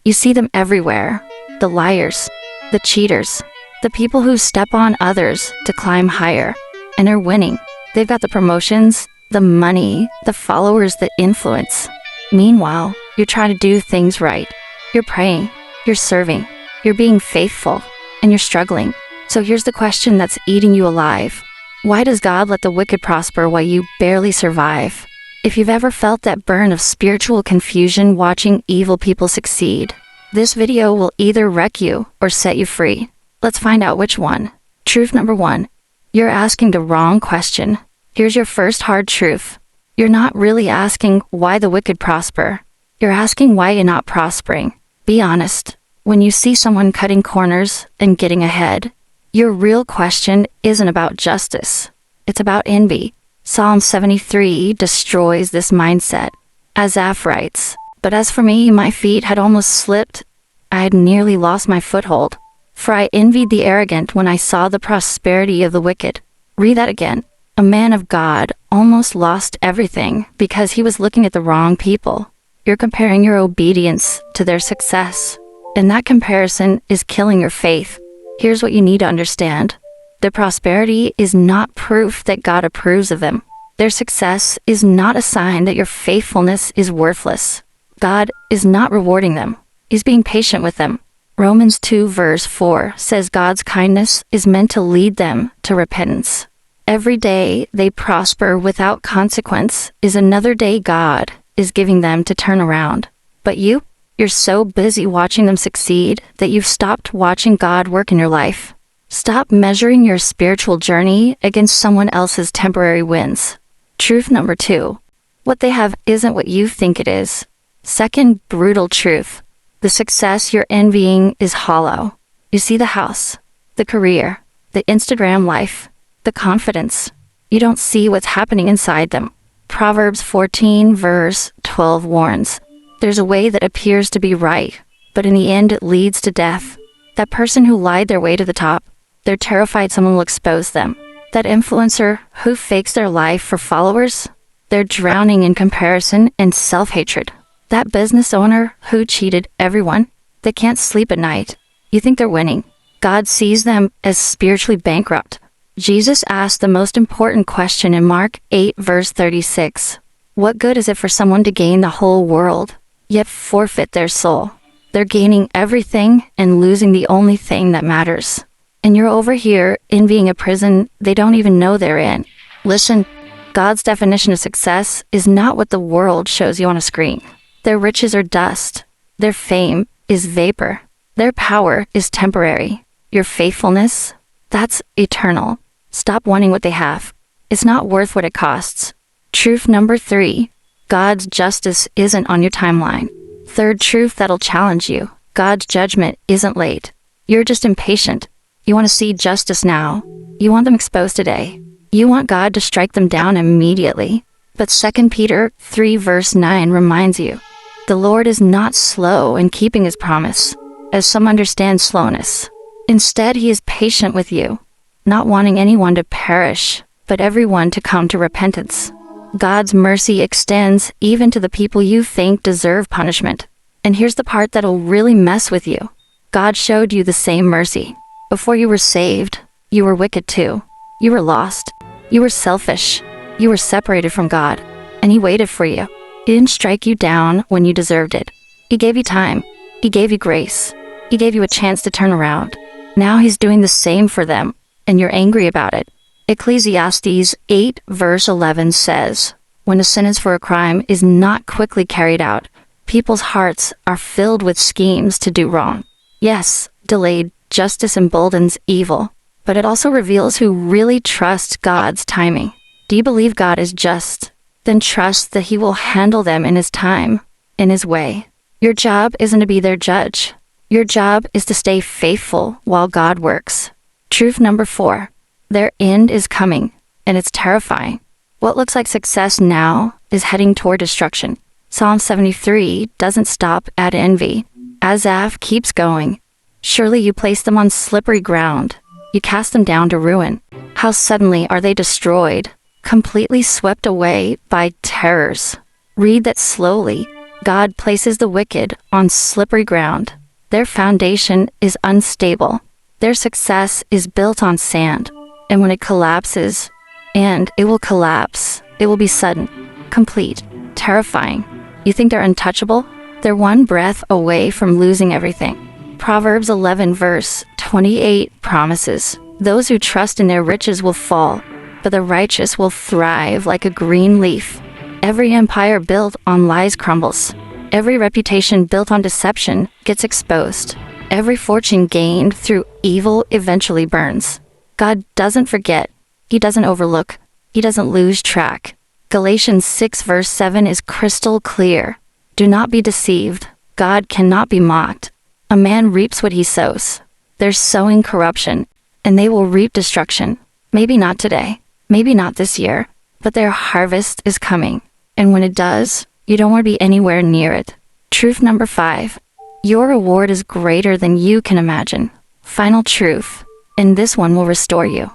You see them everywhere. The liars, the cheaters, the people who step on others to climb higher and are winning. They've got the promotions, the money, the followers, the influence. Meanwhile, you're trying to do things right. You're praying, you're serving, you're being faithful, and you're struggling. So here's the question that's eating you alive. Why does God let the wicked prosper while you barely survive? If you've ever felt that burn of spiritual confusion watching evil people succeed, this video will either wreck you or set you free. Let's find out which one. Truth number 1. You're asking the wrong question. Here's your first hard truth. You're not really asking why the wicked prosper. You're asking why you're not prospering. Be honest. When you see someone cutting corners and getting ahead, your real question isn't about justice. It's about envy. Psalm 73 destroys this mindset. Asaph writes, "But as for me, my feet had almost slipped. I had nearly lost my foothold. For I envied the arrogant when I saw the prosperity of the wicked." Read that again. A man of God almost lost everything because he was looking at the wrong people. You're comparing your obedience to their success, and that comparison is killing your faith. Here's what you need to understand. Their prosperity is not proof that God approves of them. Their success is not a sign that your faithfulness is worthless. God is not rewarding them. He's being patient with them. Romans 2 verse 4 says God's kindness is meant to lead them to repentance. Every day they prosper without consequence is another day God is giving them to turn around. But you're so busy watching them succeed that you've stopped watching God work in your life. Stop measuring your spiritual journey against someone else's temporary wins. Truth number 2. What they have isn't what you think it is. Second brutal truth. The success you're envying is hollow. You see the house, the career, the Instagram life, the confidence. You don't see what's happening inside them. Proverbs 14 verse 12 warns, "There's a way that appears to be right, but in the end it leads to death." That person who lied their way to the top, they're terrified someone will expose them. That influencer who fakes their life for followers, they're drowning in comparison and self-hatred. That business owner who cheated everyone, they can't sleep at night. You think they're winning. God sees them as spiritually bankrupt. Jesus asked the most important question in Mark 8 verse 36. What good is it for someone to gain the whole world, yet forfeit their soul? They're gaining everything and losing the only thing that matters. And you're over here envying a prison they don't even know they're in. Listen, God's definition of success is not what the world shows you on a screen. Their riches are dust. Their fame is vapor. Their power is temporary. Your faithfulness, that's eternal. Stop wanting what they have. It's not worth what it costs. Truth number 3. God's justice isn't on your timeline. Third truth that'll challenge you. God's judgment isn't late. You're just impatient. You want to see justice now. You want them exposed today. You want God to strike them down immediately. But 2 Peter 3 verse 9 reminds you, the Lord is not slow in keeping his promise, as some understand slowness. Instead, he is patient with you, not wanting anyone to perish, but everyone to come to repentance. God's mercy extends even to the people you think deserve punishment. And here's the part that'll really mess with you. God showed you the same mercy. Before you were saved, you were wicked too. You were lost. You were selfish. You were separated from God. And he waited for you. He didn't strike you down when you deserved it. He gave you time. He gave you grace. He gave you a chance to turn around. Now he's doing the same for them, and you're angry about it. Ecclesiastes 8 verse 11 says, when a sentence for a crime is not quickly carried out, people's hearts are filled with schemes to do wrong. Yes, delayed justice emboldens evil, but it also reveals who really trusts God's timing. Do you believe God is just? Then trust that he will handle them in his time, in his way. Your job isn't to be their judge. Your job is to stay faithful while God works. Truth number 4. Their end is coming, and it's terrifying. What looks like success now is heading toward destruction. Psalm 73 doesn't stop at envy. Asaph keeps going. Surely you place them on slippery ground. You cast them down to ruin. How suddenly are they destroyed, completely swept away by terrors. Read that slowly. God places the wicked on slippery ground. Their foundation is unstable. Their success is built on sand. And when it collapses, and it will collapse, it will be sudden, complete, terrifying. You think they're untouchable? They're one breath away from losing everything. Proverbs 11 verse 28 promises, "Those who trust in their riches will fall, but the righteous will thrive like a green leaf." Every empire built on lies crumbles. Every reputation built on deception gets exposed. Every fortune gained through evil eventually burns. God doesn't forget. He doesn't overlook. He doesn't lose track. Galatians 6 verse 7 is crystal clear. Do not be deceived. God cannot be mocked. A man reaps what he sows. They're sowing corruption, and they will reap destruction. Maybe not today, maybe not this year, but their harvest is coming. And when it does, you don't want to be anywhere near it. Truth number 5. Your reward is greater than you can imagine. Final truth, and this one will restore you.